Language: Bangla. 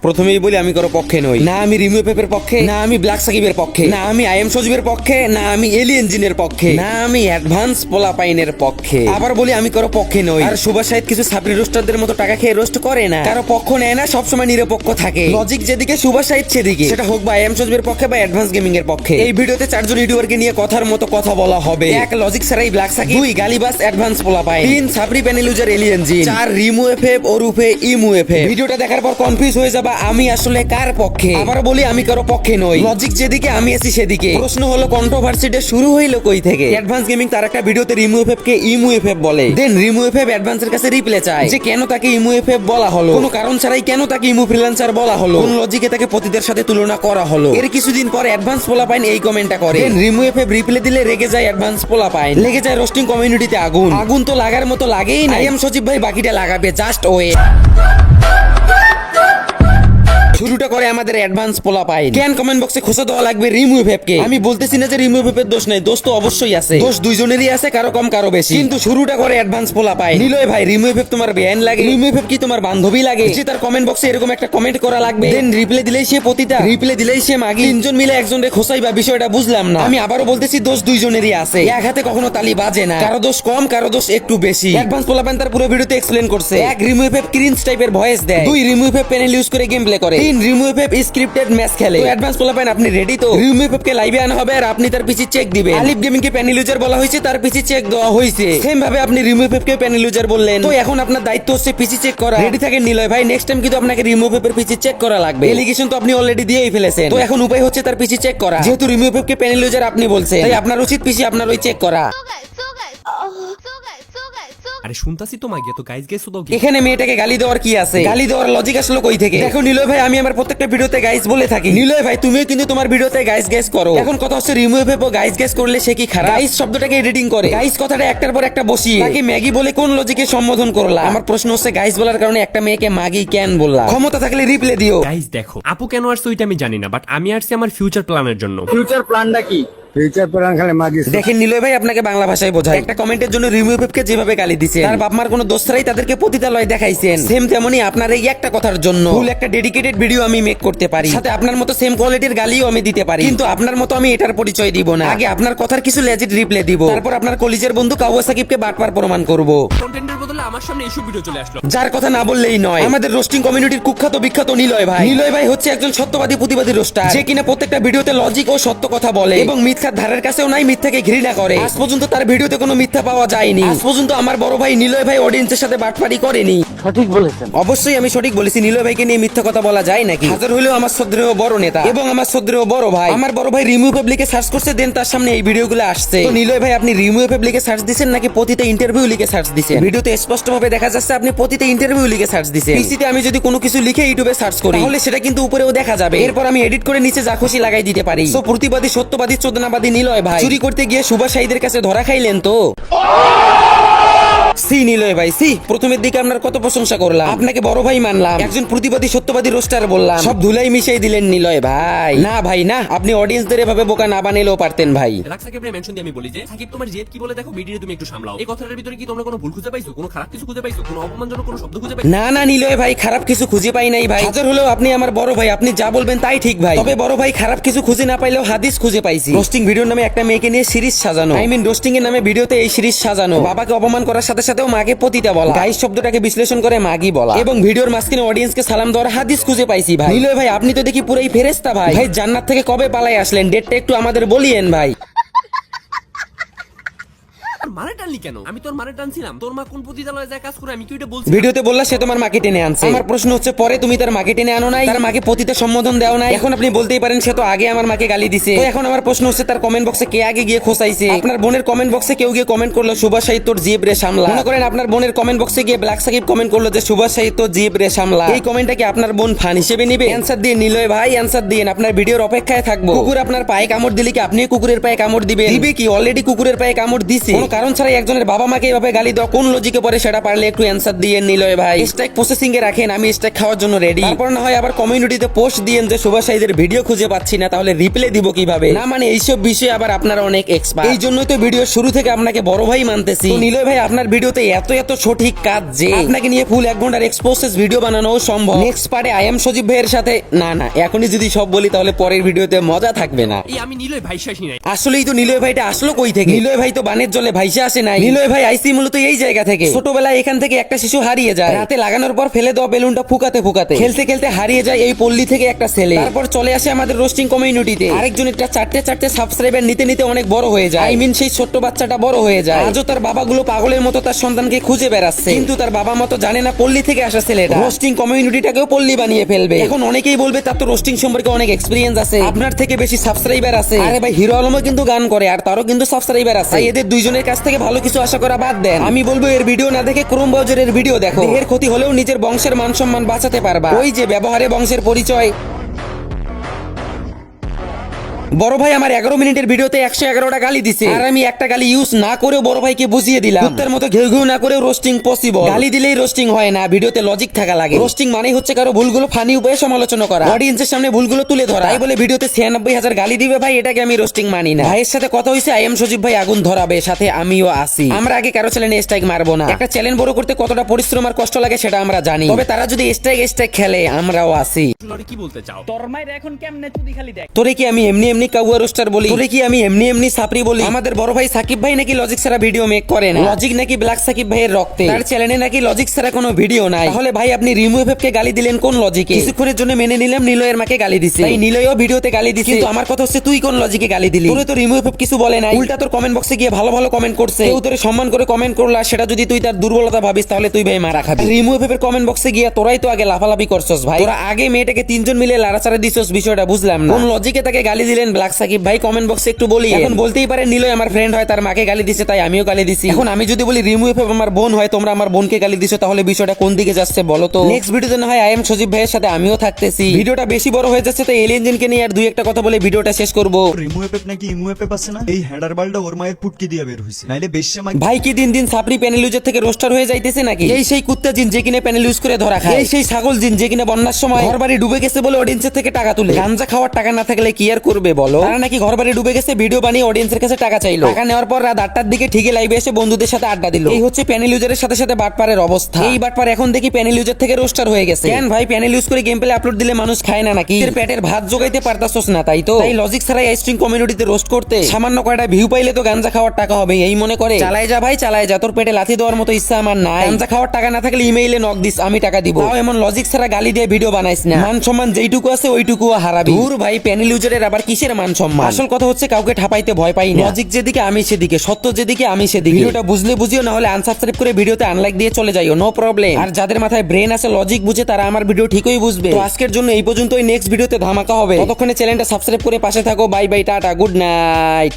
প্রথমেই বলি আমি কারো পক্ষে নই, না আমি রিমু এফএফের পক্ষে, না আমি ব্ল্যাক সাকিবের পক্ষে, না আমি আইএম সজীবের পক্ষে, না আমি এলিয়েন জিনের পক্ষে, না আমি অ্যাডভান্স পোলাপাইনের পক্ষে। আবার বলি আমি কারো পক্ষে নই। আর সুভাষ সাহিদ কিছু সাবরি রোস্টারদের মতো টাকা খেয়ে রোস্ট করে না, কারো পক্ষ নেয় না, সবসময় নিরপেক্ষ থাকে। লজিক যেদিকে সুভাষ সাহিদ সেদিকে, সেটা হোক বা আইএম সজীবের পক্ষে বা অ্যাডভান্স গেমিং এর পক্ষে। এই ভিডিওতে চারজন ইউটিউবারকে নিয়ে কথার মতো কথা বলা হবে। এক, লজিক ছাড়াই ব্ল্যাক সাকিব। দুই, গালিবাস অ্যাডভান্স পোলাপাইন। তিন, সাবরি প্যানেল ইউজার এলিয়েন জিন। চার, রিমু এফএফ ওরফে ইমু এফএফ। ভিডিওটা দেখার পর কনফিউজ হয়ে যাবা আমি আসলে কার পক্ষে। আবার বলি আমি কারো পক্ষে নই, লজিক যেদিকে আমি আছি সেদিকে। প্রশ্ন হলো কন্ট্রোভার্সিটা শুরু হইলো কই থেকে? অ্যাডভান্স গেমিং তার একটা ভিডিওতে রিমু এফএফ কে ইমু এফএফ বলে, দেন রিমু এফএফ অ্যাডভান্সের কাছে রিপ্লে চায় যে কেন তাকে ইমু এফএফ বলা হলো, কোনো কারণ ছাড়াই কেন তাকে ইমু ফ্রিল্যান্সার বলা হলো, কোন লজিকে তাকে পতিদের সাথে তুলনা করা হলো। এর কিছুদিন পর অ্যাডভান্স পোলাপাইন এই কমেন্টটা করে, দেন রিমু এফএফ রিপ্লে দিলে রেগে যায় অ্যাডভান্স পোলাপাইন, লেগে যায় রোস্টিং কমিউনিটিতে আগুন। আগুন তো লাগার মতো লাগেই না, আইএম সজীব ভাই বাকিটা লাগাবে, জাস্ট ওয়েট। শুরুটা করে আমাদের অ্যাডভান্স পোলাপাইন। কেন কমেন্ট বক্সে খোঁচা দেওয়া লাগবে রিমু এফএফ কে? আমি বলতেছি না যে রিমু এফএফ এর দোষ নাই, দোষ তো অবশ্যই আছে, দোষ দুইজনেরই আছে, কারো কম কারো বেশি। কিন্তু শুরুটা করে অ্যাডভান্স পোলাপাইন। নিলয় ভাই, রিমু এফএফ তোমার বেআইন লাগে? রিমু এফএফ কি তোমার বান্ধবী লাগে যে তার কমেন্ট বক্সে এরকম একটা কমেন্ট করা লাগবে? দেন রিপ্লে দিলেই সে পতিতা, রিপ্লে দিলেই সে মাগি। তিনজন মিলে একজনকে খোঁচাইবা, বিষয়টা বুঝলাম না। আমি আবারও বলতেছি দোষ দুইজনেরই আছে, এক হাতে কখনো তালি বাজে না, কারো দোষ কম কারো দোষ একটু বেশি। অ্যাডভান্স পোলাপাইন তার পুরো ভিডিওতে এক্সপ্লেন করছে। এক, রিমু এফএফ ক্রিঞ্জ টাইপের ভয়েস দেয়। দুই, রিমু এফএফ প্যানেল ইউজ করে গেম প্লে করে। তিন, রিমু এফএফ স্ক্রিপ্টেড ম্যাচ খেলে। তো অ্যাডভান্স পোলাপাইন আপনি রেডি তো? রিমু এফএফ কে লাইভে আনা হবে আর আপনি তার পিছে চেক দিবেন। আলিফ গেমিং কে প্যানেল ইউজার বলা হয়েছে, তার পিছে চেক দেওয়া হয়েছে। সেম ভাবে আপনি রিমু এফএফ কে প্যানেল ইউজার বললেন, তো এখন আপনার দায়িত্ব হচ্ছে পিছে চেক করা। রেডি থাকেন নিলয় ভাই, নেক্সট টাইম কিন্তু আপনাকে রিমু এফএফ এর পিছে চেক করা লাগবে। এলিগেশন তো আপনি অলরেডি দিয়েই ফেলেছেন, তো এখন উপায় হচ্ছে তার পিছে চেক করা। যেহেতু রিমু এফএফ কে প্যানেল ইউজার আপনি বলছেন, তাই আপনার উচিত পিছে আপনার ওই চেক করা। আরে শুনতাছি তো মাগিয়া, তো গাইস তো দাও। এখানে মেয়েটাকে গালি দেওয়ার কি আছে? গালি দেওয়ার লজিক আসলো কই থেকে? দেখো নিলয় ভাই, আমি আমার প্রত্যেকটা ভিডিওতে গাইস বলে থাকি। নিলয় ভাই, তুমিও কিন্তু তোমার ভিডিওতে গাইস গাইস করো। এখন কথা হচ্ছে রিমু এফএফ গাইস গাইস করলে সে কি খারাপ? গাইস শব্দটাকে এডিটিং করে গাইস কথাটা একটার পর একটা বসিয়ে তাকে ম্যাগি বলে কোন লজিকে সম্বোধন করলা? আমার প্রশ্ন হচ্ছে গাইস বলার কারণে একটা মেয়েকে মাগি কেন বললা? ক্ষমতা থাকলে রিপ্লে দিও। গাইস দেখো, আপু কেন আসছে ওইটা আমি জানি না, বাট আমি আসছি আমার ফিউচার প্ল্যানের জন্য। ফিউচার প্ল্যানটা কি? ফিউচার প্ল্যান খালি মাগিস। দেখেন নিলয় ভাই, আপনাকে বাংলা ভাষায় বোঝায়। একটা কমেন্টের জন্য রিমু এফএফ কে যেভাবে গালি দিয়েছেন, তার বাপ মার কোনো দোষ ছাড়াই তাদেরকে পতিতালয় দেখাইছেন, সেম তেমনি আপনার এই একটা কথার জন্য ফুল একটা ডেডিকেটেড ভিডিও আমি মেক করতে পারি, সাথে আপনার মতো সেম কোয়ালিটির গালিও আমি দিতে পারি। কিন্তু আপনার মতো আমি এটার পরিচয় দিব না। আগে আপনার কথার কিছু লেজিট রিপ্লে দিব, তারপর আপনার কলিজের বন্ধু কাউয়া সাকিবকে বাটপার প্রমাণ করব। কন্টেন্টের বদলে আমার সামনে এইসব ভিডিও চলে আসলো। যার কথা না বললেই নয়, আমাদের রোস্টিং কমিউনিটির কুখ্যাত বিখ্যাত নিলয় ভাই। নিলয় ভাই হচ্ছে একজন সত্যবাদী প্রতিবাদী রোস্টার, যে কিনা প্রত্যেকটা ভিডিওতে লজিক ও সত্য কথা বলে এবং মিথ্যার ধারের কাছেও নাই, মিথ্যাকে ঘৃণা করে। আজ পর্যন্ত তার ভিডিওতে কোনো মিথ্যা পাওয়া যায়নি। আজ পর্যন্ত আমার বড় ভাই নিলয় ভাই অডিয়েন্সের সাথে বাটপারি করেনি। সঠিক বলেছেন। অবশ্যই আমি সঠিক বলেছি। নিলয় ভাইকে নিয়ে মিথ্যা কথা বলা যায় নাকি? হাজার হলেও আমার শ্রদ্ধেয় বড় নেতা এবং আমার শ্রদ্ধেয় বড় ভাই। আমার বড় ভাই রিমু পাবলিকে সার্চ করছে, দেন তার সামনে এই ভিডিওগুলো আসছে। তো নিলয় ভাই, আপনি রিমু পাবলিকে সার্চ দিবেন নাকি পতিতে ইন্টারভিউ লিখে সার্চ দিবেন? ভিডিওতে স্পষ্ট ভাবে দেখা যাচ্ছে আপনি পতিতে ইন্টারভিউ লিখে সার্চ দিবেন। পিসিতে আমি যদি কোনো কিছু লিখে ইউটিউবে সার্চ করি, তাহলে সেটা কিন্তু উপরেও দেখা যাবে। এরপর আমি এডিট করে নিচে যা খুশি লাগাই দিতে পারি। সো প্রতিবাদী সত্যবাদী চোদনাবাদী নিলয় ভাই, চুরি করতে গিয়ে সুভাষ সাহিদের কাছে ধরা খাইলেন তো? সি নিলয় ভাই সি, প্রথমের দিকে আপনার কত প্রশংসা করলাম, আপনাকে বড় ভাই মানলাম, একজন প্রতিবাদী সত্যবাদী রোস্টার বললাম, সব ধুলাই মিশাই দিলেন নিলয় ভাই। না ভাই না, আপনি অডিয়েন্সদের এভাবে বোকা না বানাইলেও পারতেন ভাই। ব্ল্যাক সাকিবের মেনশন দিয়ে আমি বলি যে সাকিব তোমার জেদ কি বলে দেখো, ভিডিও তুমি একটু সামলাও। এই কথাটার ভিতরে কি তোমরা কোনো ভুল খুঁজে পাইছো, কোনো খারাপ কিছু খুঁজে পাইছো, কোনো অপমানজনক কোনো শব্দ খুঁজে পাইছো? না না নিলয় ভাই, খারাপ কিছু খুঁজে পাই নাই ভাই। হাজার হলেও আপনি আমার বড় ভাই, আপনি যা বলবেন তাই ঠিক ভাই। তবে বড় ভাই, খারাপ কিছু খুঁজে না পাইলেও হাদিস খুঁজে পাইছি। রোস্টিং ভিডিওর নামে একটা মেয়েকে নিয়ে সিরিজ সাজানো, আই মিন রোস্টিং এর নামে ভিডিওতে এই সিরিজ সাজানো, বাবাকে অপমান করার সাথে সাথেও মাকে পতিতা বলা, গাইস শব্দটাকে বিশ্লেষণ করে মাগি বলা এবং ভিডিওর মাঝখানে অডিয়েন্সকে সালাম দেওয়ার হাদিস খুঁজে পাইছি ভাই। নিলয় ভাই, আপনি তো দেখি পুরাই ফেরেশতা ভাই। ভাই জান্নাত থেকে কবে পালাই আসলেন, ডেটটা একটু আমাদের বলিয়েন ভাই। মারে টানলি কেন? আমি তোর মারে টানছিলাম? তোর মা কোন পতিতালয়ে যায় কাজ করে আমি কি ওইটা বলছি? ভিডিওতে বললা সে তোমার মাকে টেনে আনছে। আমার প্রশ্ন হচ্ছে, পরে তুমি তার মাকে টেনে আনো নাই, তার মাকে পতিতা সম্বোধন দেও নাই। এখন আপনি বলতেই পারেন সে তো আগে আমার মাকে গালি দিছে। তো এখন আমার প্রশ্ন হচ্ছে, তার কমেন্ট বক্সে কে আগে গিয়ে খোঁচাইছে? আপনার বোনের কমেন্ট বক্সে কেউ গিয়ে কমেন্ট করলো সুভাষ সাহিদ তোর জিব রে সামলা। মনে করেন আপনার বোনের কমেন্ট বক্সে গিয়ে ব্ল্যাক সাকিব কমেন্ট করলো যে সুভাষ সাহিদ তোর জিব রে সামলা। এই কমেন্টটা কি আপনার বোন ফান হিসেবে নিবে? অ্যানসার দিয়ে নিলয় ভাই, অ্যানসার দিয়ে আপনার ভিডিওর অপেক্ষায় থাকবো। কুকুর আপনার পায়ে কামড় দিলে কি আপনি কুকুরের পায়ে কামড় দিবেন? দিবে কি? অলরেডি কুকুরের পায়ে কামড় দিছে। কোনো কারণ কারণ ছাড়াই একজনের বাবা মাকে এভাবে গালি দেওয়া কোন লজিকে পড়ে সেটা পারলে একটু অ্যান্সার দিয়ে নিলয় ভাই। স্ট্রাইক প্রসেসিং এ রাখেন, আমি স্ট্রাইক খাওয়ার জন্য রেডি। তারপর না হয় আবার কমিউনিটিতে পোস্ট দিয়েন যে সুভাষ ভাইদের ভিডিও খুঁজে পাচ্ছি না, তাহলে রিপ্লে দিব কিভাবে? না মানে এইসব বিষয়ে আবার আপনারা অনেক এক্সপার্ট, এই জন্যই তো ভিডিও শুরু থেকে আপনাকে বড় ভাই মানতেছি। তো নিলয় ভাই আপনার ভিডিওতে এত এত সঠিক কাজ যে আপনাকে নিয়ে ফুল 1 ঘন্টার এক্সপোসেস ভিডিও বানানো সম্ভব। নেক্সট পার্টে আই এম সজীব ভাইয়ের সাথে না এখনই যদি সব বলি তাহলে পরের ভিডিওতে মজা থাকবে না। এই আমি নিলয় ভাইসাসি নাই। আসলেই তো নিলয় ভাইটা আসলো কই থেকে? নিলয় ভাই তো বানের জলে ভাইসে আসে নাই। নিলয় ভাই আইসি মূলত এই জায়গা থেকে। ছোটবেলায় এখান থেকে একটা শিশু হারিয়ে যায়, রাতে লাগানোর পর ফেলে দেওয়া বেলুনটা ফুকাতে ফুকাতে খেলতে খেলতে হারিয়ে যায় এই পল্লী থেকে একটা ছেলে। তারপর চলে আসে আমাদের রোস্টিং কমিউনিটিতে। আরেকজন একটা চারটে সাবস্ক্রাইবার নিতে নিতে অনেক বড় হয়ে যায়। আই মিন সেই ছোট্ট বাচ্চাটা বড় হয়ে যায়। আজও তার বাবাগুলো পাগলের মতো তার সন্তানকে খুঁজে বেড়াচ্ছে, কিন্তু তার বাবা মতো জানে না পল্লী থেকে আসা ছেলেটা রোস্টিং কমিউনিটিটাকেও পল্লী বানিয়ে ফেলবে। এখন অনেকেই বলবে তার তো রোস্টিং সম্পর্কে অনেক এক্সপিরিয়েন্স আছে, আপনার থেকে বেশি সাবস্ক্রাইবার আছে। আরে ভাই হিরো আলমও কিন্তু গান করে আর তারও কিন্তু সাবস্ক্রাইবার আছে। এদের দুইজনের কাছ থেকে ভালো কিছু আশা করা বাদ দেন। আমি বলবো এর ভিডিও না দেখে ক্রোম ব্রাউজারের ভিডিও দেখো। এর ক্ষতি হলেও নিজের বংশের মান সম্মান বাঁচাতে পারবা। ওই যে ব্যবহারে বংশের পরিচয়। বড় ভাই আমার 11 মিনিটের ভিডিওতে 111টা গালি দিছে, আর আমি একটা গালি ইউজ না করেও বড় ভাইকে বুঝিয়ে দিলাম কুত্তার মতো ঘেউ ঘেউ না করেও রোস্টিং পসিবল। গালি দিলেই রোস্টিং হয় না, ভিডিওতে লজিক থাকা লাগে। রোস্টিং মানে হচ্ছে কারো ভুলগুলো ফানি উপায়ে সমালোচনা করা, অডিয়েন্সের সামনে ভুলগুলো তুলে ধরা। তাই বলে ভিডিওতে 96,000 গালি দিবে ভাই, এটাকে আমি রোস্টিং মানি না। ভাইয়ের সাথে কথা হইছে আই এম সজীব ভাই আগুন ধরাবে, সাথে আমিও আসি। আমরা আগে কারো চ্যানেলে স্ট্রাইক মারবো না। একটা চ্যানেল বড় করতে কতটা পরিশ্রম আর কষ্ট লাগে সেটা আমরা জানি, তবে তারা যদি স্ট্রাইক খেলে আমরাও আসি। তোমরা কি বলতে চাও? তোর মায়ের এখন কেমনে তুই খালি দেখ। তোরে কি আমি এমনি কাউয়া রোস্টার বলি? তোরে কি আমি এমনি সাপরি বলি? আমাদের বড় ভাই সাকিব ভাই নাকি লজিক ছাড়া ভিডিও মেক করে না। লজিক নাকি ব্ল্যাক সাকিব ভাইয়ের রক্তে, তার চ্যানেলে নাকি লজিক ছাড়া কোনো ভিডিও নাই। তাহলে ভাই আপনি রিমু এফএফ কে গালি দিলেন কোন লজিকে? কিছুক্ষণের জন্য মেনে নিলাম নিলয়ের মাকে গালি দিছে, তাই নিলয়ও ভিডিওতে গালি দিছে, কিন্তু আমার কথা হচ্ছে তুই কোন লজিকে গালি দিলি? তোরে তো রিমু এফএফ কিছু বলে নাই, উল্টা তোর কমেন্ট বক্সে গিয়ে ভালো ভালো কমেন্ট করছে। কেউ তোরে সম্মান করে কমেন্ট করলা, সেটা যদি তুই তার দুর্বলতা ভাবিস তাহলে তুই ভাই মারা খাবি। রিমু এফএফ এর কমেন্ট বক্সে গিয়ে তোরাই তো আগে লাফালাফি করছস ভাই। তোরা আগে মেয়েটাকে 3 জন মিলে লাড়াচাড়া দিছস, বিষয়টা বুঝলাম না। কোন লজিকে তাকে গালি দিলেন ব্ল্যাক সাকিব ভাই? কমেন্ট বক্সে একটু বলি। এখন বলতেই পারে নিলয় আমার ফ্রেন্ড হয়, তার মাকে গালি দিছে তাই আমিও গালি দিছি। এখন আমি যদি বলি রিমু এফএফ আমার বোন হয়, তোমরা আমার বোনকে গালি দিছো, তাহলে বিষয়টা কোন দিকে যাচ্ছে বলো তো? নেক্সট ভিডিওতে না হয় আই এম সজীব ভাইয়ের সাথে আমিও থাকতেছি। ভিডিওটা বেশি বড় হয়ে যাচ্ছে, তাই এলিয়েন জিনকে নিয়ে আর দুই একটা কথা বলে ভিডিওটা শেষ করব। রিমু এপেপ নাকি ইমু এপেপ আছে না, এই হেডার বালটা ওর মায়ের পুটকি দিয়ে বের হইছে, নাইলে বেশ্যা মাই। ভাই কি দিন দিন সাপরি প্যানেল ইউজার থেকে রোস্টার হয়ে যাইতেছে নাকি? এই সেই কুত্তা জিন যে কিনে প্যানেল ইউজ করে ধরা খায়, এই সেই ছাগল জিন যে কিনে বন্যার সময় ঘরবাড়ি ডুবে গেছে বলে অডিয়েন্সের থেকে টাকা তুলে। গাঞ্জা খাওয়ার টাকা না থাকলে কি আর করবে বলো? তারা নাকি ঘরবাড়ি ডুবে গেছে ভিডিও বানিয়ে অডিয়েন্সের কাছে টাকা চাইলো। টাকা নেওয়ার পর রাত 8টার দিকে ঠিকই লাইভে এসে বন্ধুদের সাথে আড্ডা দিল। এই হচ্ছে প্যানেল ইউজারের সাথে সাথে বাটপারের অবস্থা। এই বাটপার এখন দেখি প্যানেল ইউজার থেকে রোস্টার হয়ে গেছে। কেন ভাই প্যানেল ইউজ করে গেম প্লে আপলোড দিলে মানুষ খায় না নাকি? এর পেটের ভাত জোগাইতে পারতাছস না, তাই তো? তাই লজিক ছাড়াই আইস্ট্রিং কমিউনিটিতে রোস্ট করতে সামান্য কয়টা ভিউ পাইলে তো গাঞ্জা খাওয়ার টাকা হবে এই মনে করে চালায় যা ভাই চালায় যা। তোর পেটে লাথি দেওয়ার মতো ইচ্ছা আমার নাই। গাঞ্জা খাওয়ার টাকা না থাকলে ইমেইলে নক দিস, আমি টাকা দিব। তাও এমন লজিক ছাড়া গালি দিয়ে ভিডিও বানাইস না। মান সম্মান যেইটুকু আছে ওইটুকুও হারাবি। দূর ভাই প্যানেল ইউজারের আবার কিসের মান সম্মান? আসল কথা হচ্ছে কাউকে ঠাপাইতে ভয় পাই না। লজিক যেদিকে আমি সেদিকে, সত্য যেদিকে আমি সেদিকে। ভিডিওটা বুঝলে বুঝিও, না হলে আনসাবস্ক্রাইব করে ভিডিওতে আনলাইক দিয়ে চলে যাইও, নো প্রবলেম। আর যাদের মাথায় ব্রেন আছে লজিক বুঝে তারা আমার ভিডিও ঠিকই বুঝবে। তো আজকের জন্য এই পর্যন্তই, নেক্সট ভিডিওতে ধামাকা হবে। ততক্ষণে চ্যানেলটা সাবস্ক্রাইব করে পাশে থাকো। Bye bye, tata, good night.